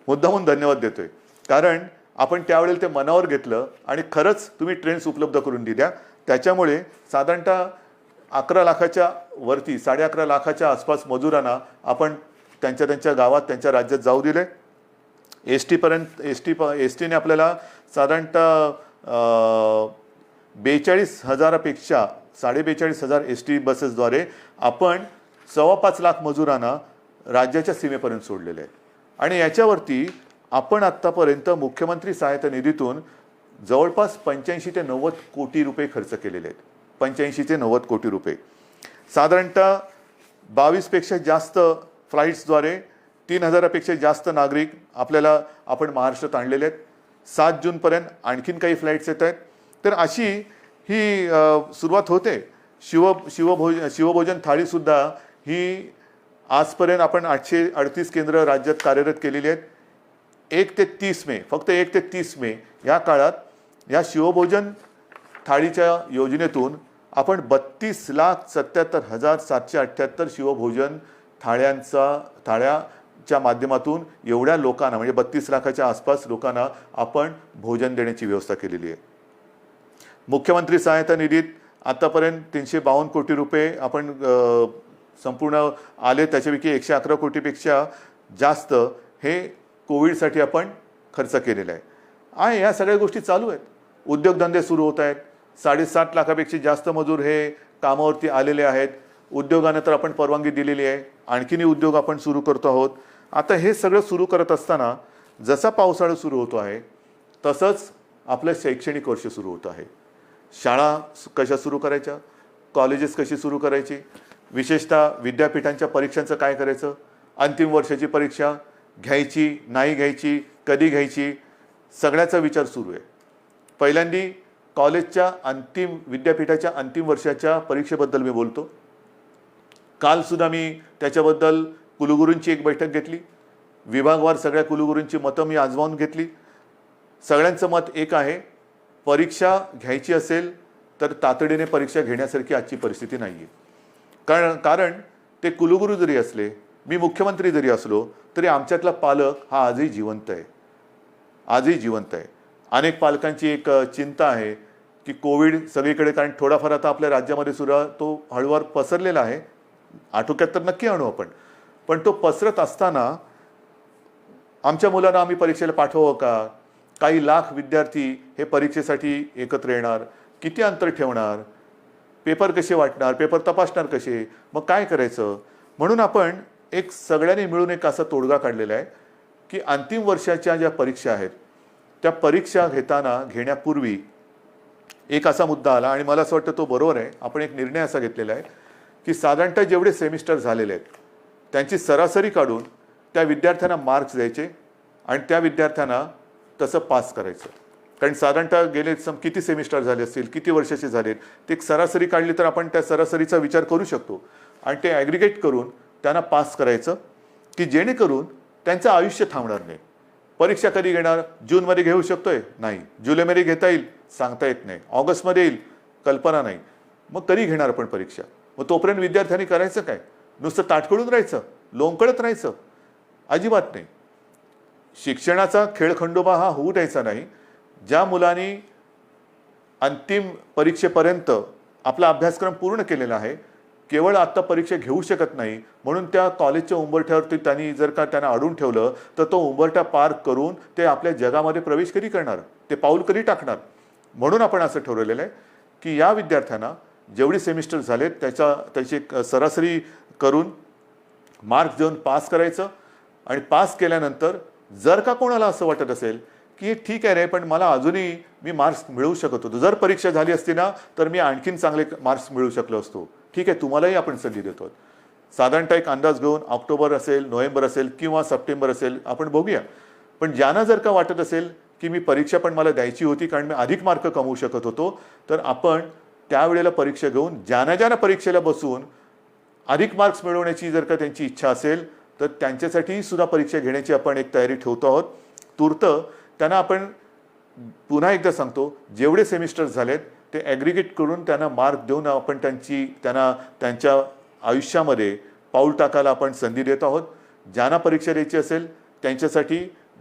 मुद्दामून धन्यवाद देतोय, कारण आपण त्यावेळेला ते मनावर घेतलं आणि खरंच तुम्ही ट्रेन्स उपलब्ध करून दिल्या. त्याच्यामुळे साधारणतः 11 लाखाच्या वरती, 11.5 लाखाच्या आसपास मजुरांना आपण त्यांच्या गावात, त्यांच्या राज्यात जाऊ दिले. एस टीने आपल्याला साधारणतः 42,000पेक्षा 42,500 एस टी बसेसद्वारे आपण 5.25 लाख मजुरांना राज्याच्या सीमेपर्यंत सोडलेले आहेत. आणि याच्यावरती आपण आत्तापर्यंत मुख्यमंत्री सहायता निधीतून जवळपास 85 ते 90 कोटी रुपये खर्च केलेले आहेत. 85 ते 90 कोटी रुपये. साधारणतः 22 पेक्षा जास्त फ्लाईट्सद्वारे 3,000पेक्षा जास्त नागरिक आपण महाराष्ट्रात आणलेले आहेत. 7 जूनपर्यंत आणखीन काही फ्लाईट्स येत आहेत. तर अशी ही सुरुवात होते. शिवभोजन थाळीसुद्धा ही आजपर्यंत आपण 838 केंद्र राज्यात कार्यरत केलेली आहेत. 1 ते 30 मे, फक्त 1 ते 30 मे या काळात या शिवभोजन थाळीच्या योजनेतून आपण 32,77,778 शिवभोजन थाळ्याच्या माध्यमातून एवढ्या लोकांना, म्हणजे 32 लाखाच्या आसपास लोकांना आपण भोजन देण्याची व्यवस्था केलेली आहे. मुख्यमंत्री सहायता निधीत आतापर्यंत 352 कोटी रुपये आपण संपूर्ण आले. त्याच्यापैकी 111 कोटीपेक्षा जास्त हे कोविडसाठी आपण खर्च केलेला आहे. या सगळ्या गोष्टी चालू आहेत. उद्योगधंदे सुरू होत आहेत. 7.5 लाखापेक्षा जास्त मजूर हे कामावरती आलेले आहेत. उद्योगांना तर आपण परवानगी दिलेली आहे. आणखीनही उद्योग आपण सुरू करतो आहोत. आता हे सगळं सुरू करत असताना जसा पावसाळा सुरू होतो आहे तसंच आपलं शैक्षणिक वर्ष सुरू होतं आहे. शाळा कशा सुरू करायच्या, कॉलेजेस कशी सुरू करायची, विशेषतः विद्यापीठांच्या परीक्षांचं काय करायचं, अंतिम वर्षाची परीक्षा घ्यायची नाही घ्यायची, कधी घ्यायची, सगळ्याचा विचार सुरू आहे. पहिल्यांदी कॉलेजच्या विद्यापीठाच्या अंतिम वर्षाच्या परीक्षेबद्दल मी बोलतो. कालसुद्धा मी त्याच्याबद्दल कुलगुरूंची एक बैठक घेतली. विभागवार सगळ्या कुलगुरूंची मतं मी आजमावून घेतली. सगळ्यांचं मत एक आहे, परीक्षा घ्यायची असेल तर तातडीने परीक्षा घेण्यासारखी आजची परिस्थिती नाही आहे. कारण ते कुलगुरू जरी असले, मी मुख्यमंत्री जरी असलो, तरी आमच्यातला पालक हा आजही जिवंत आहे. अनेक पालकांची एक चिंता आहे की कोविड सगळीकडे, कारण थोडाफार आता आपल्या राज्यामध्ये सुद्धा तो हळूवार पसरलेला आहे. आटोक्यात तर नक्की आणू आपण, पण तो पसरत असताना आमच्या मुलांना आम्ही परीक्षेला पाठवावं का? काही लाख विद्यार्थी हे परीक्षेसाठी एकत्र येणार, किती अंतर ठेवणार, पेपर कसे वाटणार, पेपर तपासणार कसे, मग काय करायचं? म्हणून आपण सगळ्यांनी मिळून एक असा तोडगा काढलेला आहे की अंतिम वर्षाच्या ज्या परीक्षा आहेत त्या परीक्षा घेण्यापूर्वी एक असा मुद्दा आला, आणि मला असं वाटतं तो बरोबर आहे. आपण एक निर्णय असा घेतलेला आहे की साधारणतः जेवढे सेमिस्टर झालेले आहेत त्यांची सरासरी काढून त्या विद्यार्थ्यांना मार्क्स द्यायचे आणि त्या विद्यार्थ्यांना तसं पास करायचं. कारण साधारणतः गेले किती सेमिस्टर झाले असतील, किती वर्षाचे झालेत, ते एक सरासरी काढली तर आपण त्या सरासरीचा विचार करू शकतो आणि ते ॲग्रिगेट करून त्यांना पास करायचं, की जेणेकरून त्यांचं आयुष्य थांबणार नाही. परीक्षा कधी घेणार? जूनमध्ये घेऊ शकतोय? नाही. जुलैमध्ये घेता येईल? सांगता येत नाही. ऑगस्टमध्ये येईल? कल्पना नाही. मग कधी घेणार आपण परीक्षा? मग तोपर्यंत विद्यार्थ्यांनी करायचं काय? नुसतं ताटकळून राहायचं, लोंबकळत राहायचं? अजिबात नाही. शिक्षणाचा खेळखंडोबा हा होऊ द्यायचा नाही. ज्या मुलांनी अंतिम परीक्षेपर्यंत आपला अभ्यासक्रम पूर्ण केलेला आहे, केवळ आत्ता परीक्षा घेऊ शकत नाही म्हणून त्या कॉलेजच्या उंबरठ्यावरती त्यांनी जर का त्यांना अडून ठेवलं तर तो उंबरठा पार करून ते आपल्या जगामध्ये प्रवेश कधी करणार? ते पाऊल कधी टाकणार? म्हणून आपण असं ठरवलेलं आहे की या विद्यार्थ्यांना जेवढी सेमिस्टर झालेत त्याची सरासरी करून मार्क्स देऊन पास करायचं. आणि पास केल्यानंतर जर का कोणाला असं वाटत असेल की ठीक आहे रे, पण मला अजूनही मी मार्क्स मिळवू शकत होतो, जर परीक्षा झाली असती ना तर मी आणखीन चांगले मार्क्स मिळवू शकलो असतो, ठीक आहे, तुम्हालाही आपण संधी देतो. साधारणतः एक अंदाज घेऊन ऑक्टोबर असेल, नोव्हेंबर असेल किंवा सप्टेंबर असेल, आपण बघूया. पण ज्यांना जर का वाटत असेल की मी परीक्षा पण मला द्यायची होती कारण मी अधिक मार्क कमवू शकत होतो, तर आपण त्यावेळेला परीक्षा घेऊन ज्यांना परीक्षेला बसून अधिक मार्क्स मिळवण्याची जर का त्यांची इच्छा असेल तर त्यांच्यासाठी सुद्धा परीक्षा घेण्याची आपण एक तयारी ठेवतो आहोत. तूर्त त्यांना आपण पुन्हा एकदा सांगतो, जेवढे सेमिस्टर झालेत ते ॲग्रिगेट करून त्यांना मार्क देऊन आपण त्यांना त्यांच्या आयुष्यामध्ये पाऊल टाकायला आपण संधी देत आहोत. ज्यांना परीक्षा द्यायची असेल त्यांच्यासाठी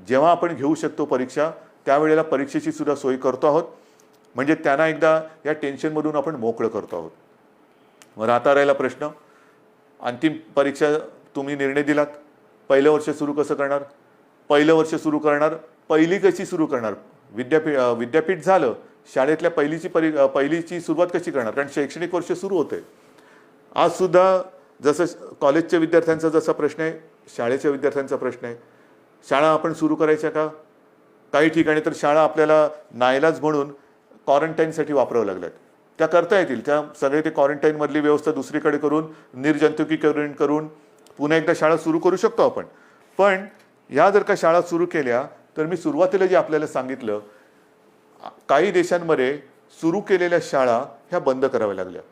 जेव्हा आपण घेऊ शकतो परीक्षा त्यावेळेला परीक्षेची सुद्धा सोय करतो आहोत. म्हणजे त्यांना एकदा या टेन्शनमधून आपण मोकळं करतो आहोत. मग राहता राहिला प्रश्न, अंतिम परीक्षा तुम्ही निर्णय दिलात, पहिलं वर्ष सुरू कसं करणार? पहिलं वर्ष सुरू करणार, पहिली कशी सुरू करणार? विद्यापीठ झालं, शाळेतल्या पहिलीची सुरुवात कशी करणार? कारण शैक्षणिक वर्ष सुरू होते. आज सुद्धा जसं कॉलेजच्या विद्यार्थ्यांचा जसा प्रश्न आहे, शाळेच्या विद्यार्थ्यांचा प्रश्न आहे. शाळा आपण सुरू करायच्या का? काही ठिकाणी तर शाळा आपल्याला नाईलाज म्हणून क्वारंटाईनसाठी वापरावं लागल्यात. त्या करता येतील, त्या सगळे ते क्वारंटाईनमधली व्यवस्था दुसरीकडे करून निर्जंतुकीकरण करून पुन्हा एकदा शाळा सुरू करू शकतो आपण. पण ह्या जर का शाळा सुरू केल्या तर मी सुरुवातीला जे आपल्याला सांगितलं, काही देशांमध्ये सुरू केलेल्या शाळा ह्या बंद कराव्या लागल्या.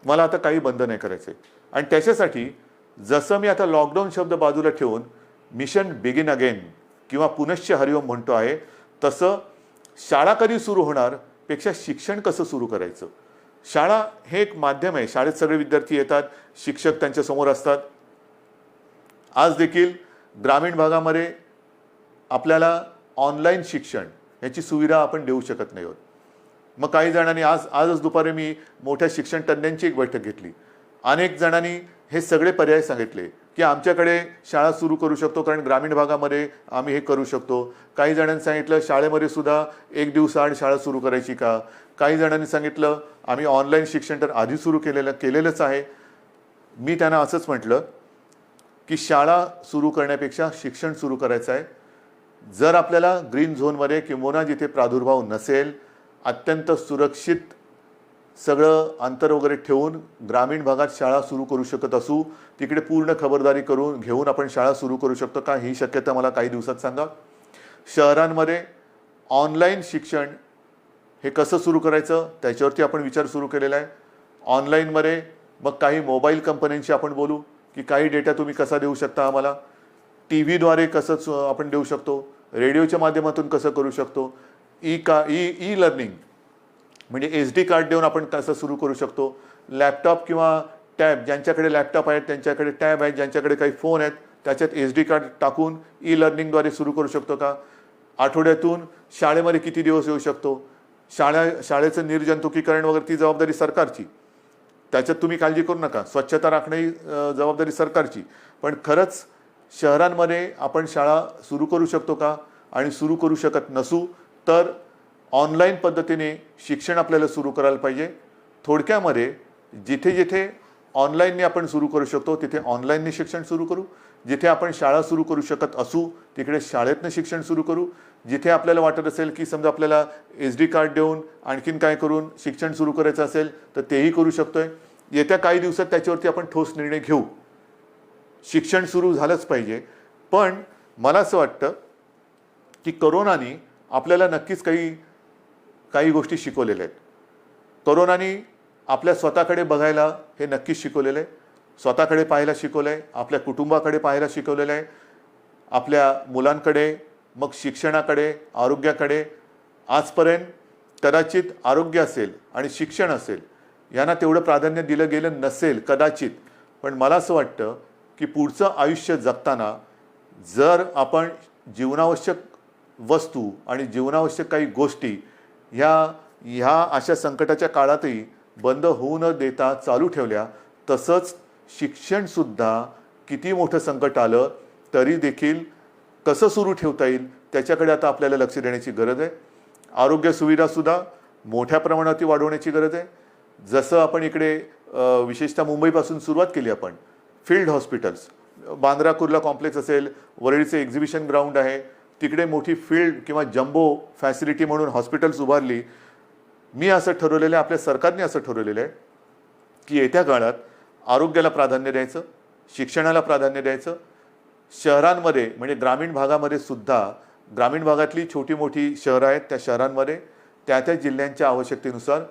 मला आता काही बंद नाही करायचे. आणि त्याच्यासाठी जसं मी आता लॉकडाऊन शब्द बाजूला ठेवून मिशन बिगिन अगेन किंवा पुनश्च हरिओम म्हणतो आहे, तसं शाळा कधी सुरू होणार पेक्षा शिक्षण कसं सुरू करायचं. शाळा हे एक माध्यम आहे. शाळेत सगळे विद्यार्थी येतात, शिक्षक त्यांच्या समोर असतात. आज देखील ग्रामीण भागामध्ये आपल्याला ऑनलाईन शिक्षण याची सुविधा आपण देऊ शकत नाही आहोत. मग काही जणांनी आजच दुपारी मी मोठ्या शिक्षण तज्ज्ञांची एक बैठक घेतली. अनेक जणांनी हे सगळे पर्याय सांगितले की आमच्याकडे शाळा सुरू करू शकतो कारण ग्रामीण भागामध्ये आम्ही हे करू शकतो. काही जणांनी सांगितलं शाळेमध्ये सुद्धा एक दिवसाआड शाळा सुरू करायची का? काही जणांनी सांगितलं आम्ही ऑनलाईन शिक्षण तर आधी सुरू केलेलंच आहे. मी त्यांना असंच म्हटलं की शाळा सुरू करण्यापेक्षा शिक्षण सुरू करायचं आहे. जर आपल्याला ग्रीन झोनमध्ये किंवा जिथे प्रादुर्भाव नसेल, अत्यंत सुरक्षित सगळं अंतर वगैरे ठेवून ग्रामीण भागात शाळा सुरू करू शकत असू, तिकडे पूर्ण खबरदारी घेऊन आपण शाळा सुरू करू शकतो का? ही शक्यता मला काही दिवसात सांगा. शहरांमध्ये ऑनलाईन शिक्षण हे कसं सुरू करायचं त्याच्यावरती आपण विचार सुरू केलेला आहे. ऑनलाईनमध्ये मग काही मोबाईल कंपन्यांशी आपण बोलू की काही डेटा तुम्ही कसा देऊ शकता आम्हाला, टी व्हीद्वारे कसं आपण देऊ शकतो, रेडिओच्या माध्यमातून कसं करू शकतो, ई लर्निंग म्हणजे SD कार्ड देऊन आपण कसं सुरू करू शकतो, लॅपटॉप किंवा टॅब, ज्यांच्याकडे लॅपटॉप आहेत त्यांच्याकडे टॅब आहेत, ज्यांच्याकडे काही फोन आहेत त्याच्यात SD कार्ड टाकून ई लर्निंगद्वारे सुरू करू शकतो का? आठवड्यातून शाळेमध्ये किती दिवस येऊ शकतो? शाळेचं निर्जंतुकीकरण वगैरे ती जबाबदारी सरकारची, त्याच्यात तुम्ही काळजी करू नका. स्वच्छता राखणे ही जबाबदारी सरकारची. पण खरंच शहरांमध्ये आपण शाळा सुरू करू शकतो का? आणि सुरू करू शकत नसू तर ऑनलाईन पद्धतीने शिक्षण आपल्याला सुरू करायला पाहिजे. थोडक्यामध्ये जिथे जिथे ऑनलाईनने आपण सुरू करू शकतो तिथे ऑनलाईनने शिक्षण सुरू करू. जिथे आपण शाळा सुरू करू शकत असू तिकडे शाळेतनं शिक्षण सुरू करू. जिथे आपल्याला वाटत असेल की समजा आपल्याला SD कार्ड देऊन आणखीन काय करून शिक्षण सुरू करायचं असेल तर तेही करू शकतोय. येत्या काही दिवसात त्याच्यावरती आपण ठोस निर्णय घेऊ. शिक्षण सुरू झालंच पाहिजे. पण मला असं वाटतं की कोरोनाने आपल्याला नक्कीच काही काही गोष्टी शिकवलेल्या आहेत. तरुणांनी आपल्या स्वतःकडे बघायला हे नक्कीच शिकवलेलं आहे. स्वतःकडे पाहायला शिकवलं आहे, आपल्या कुटुंबाकडे पाहायला शिकवलेलं आहे, आपल्या मुलांकडे, मग शिक्षणाकडे, आरोग्याकडे. आजपर्यंत कदाचित आरोग्य असेल आणि शिक्षण असेल यांना तेवढं प्राधान्य दिलं गेलं नसेल कदाचित. पण मला असं वाटतं की पुढचं आयुष्य जगताना जर आपण जीवनावश्यक वस्तू आणि जीवनावश्यक काही गोष्टी ह्या अशा संकटाच्या काळातही बंद होऊ न देता चालू ठेवल्या, तसंच शिक्षणसुद्धा किती मोठं संकट आलं तरी देखील कसं सुरू ठेवता येईल त्याच्याकडे आता आपल्याला लक्ष देण्याची गरज आहे. आरोग्य सुविधासुद्धा मोठ्या प्रमाणात वाढवण्याची गरज आहे. जसं आपण इकडे विशेषतः मुंबईपासून सुरुवात केली आपण, field hospitals, Bandra Kurla complex असेल, वरळीचे एक्झिबिशन ग्राउंड आहे, तिकडे मोठी फील्ड किंवा जम्बो फॅसिलिटी म्हणून हॉस्पिटल्स उभारली. मी असं ठरवलेलं आहे, आपल्या सरकारने असं ठरवलेलं आहे की येत्या काळात आरोग्याला प्राधान्य द्यायचं, शिक्षणाला प्राधान्य द्यायचं. शहरांमध्ये म्हणजे ग्रामीण भागामध्ये सुद्धा, ग्रामीण भागातली छोटी मोठी शहरं आहेत त्या शहरांमध्ये त्या जिल्ह्यांच्या आवश्यकतेनुसार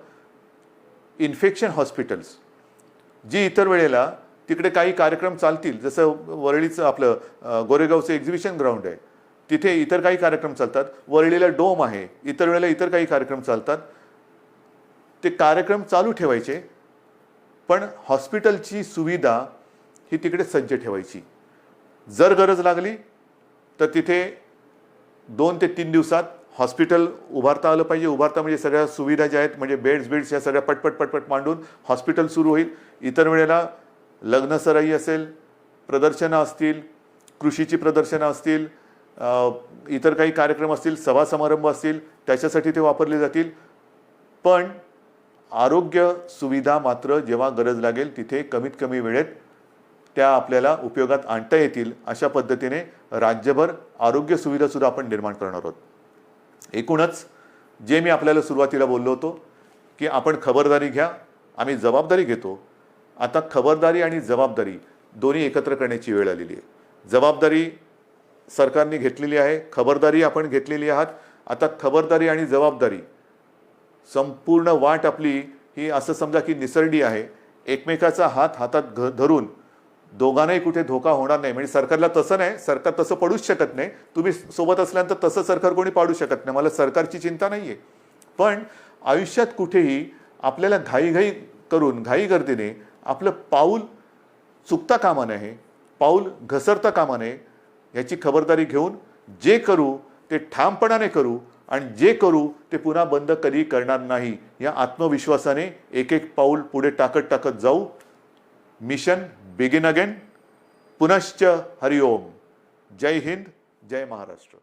इन्फेक्शन हॉस्पिटल्स, जी इतर वेळेला तिकडे काही कार्यक्रम चालतील, जसं वरळीचं आपलं गोरेगावचं एक्झिबिशन ग्राउंड आहे, तिथे इतर काही कार्यक्रम चालतात. वरळीला डोम आहे, इतर वेळेला इतर काही कार्यक्रम चालतात. ते कार्यक्रम चालू ठेवायचे, पण हॉस्पिटलची सुविधा ही तिकडे सज्ज ठेवायची. जर गरज लागली तर तिथे 2 ते 3 दिवसात हॉस्पिटल उभारता आलं पाहिजे. उभारता म्हणजे सगळ्या सुविधा ज्या आहेत, म्हणजे बेड्स या सगळ्या पटपट मांडून हॉस्पिटल सुरू होईल. इतर वेळेला लग्नसराई असेल, प्रदर्शनं असतील, कृषीची प्रदर्शनं असतील, इतर काही कार्यक्रम असतील, सभा समारंभ असतील, त्याच्यासाठी ते वापरले जातील. पण आरोग्य सुविधा मात्र जेव्हा गरज लागेल तिथे कमीत कमी वेळेत त्या आपल्याला उपयोगात आणता येतील अशा पद्धतीने राज्यभर आरोग्य सुविधासुद्धा आपण निर्माण करणार आहोत. एकूणच जे मी आपल्याला सुरुवातीला बोललो होतो की आपण खबरदारी घ्या, आम्ही जबाबदारी घेतो. आता खबरदारी आणि जबाबदारी दोन्ही एकत्र करण्याची वेळ आलेली आहे. जबाबदारी सरकारने घेतलेली आहे, खबरदारी आपण घेतलेली आहात. आता खबरदारी आणि जबाबदारी संपूर्ण वाट आपली ही असं समजा की निसरडी आहे. एकमेकाचा हात हातात धरून दोघांनाही कुठे धोका होणार नाही. म्हणजे सरकारला तसं नाही, सरकार तसं पडूच शकत नाही. तुम्ही सोबत असल्यानंतर तसं सरकार कोणी पाडू शकत नाही. मला सरकारची चिंता नाही आहे. पण आयुष्यात कुठेही आपल्याला घाईघाई करून घाईगर्दीने आपलं पाऊल चुकता कामा नये, पाऊल घसरता कामा नये. याची खबरदारी घेऊन जे करू ते ठामपणाने करू आणि जे करू ते पुन्हा बंद कधी करणार नाही या आत्मविश्वासाने एक एक पाऊल पुढे टाकत जाऊ. Mission begin again. पुनश्च हरिओम. जय हिंद, जय महाराष्ट्र.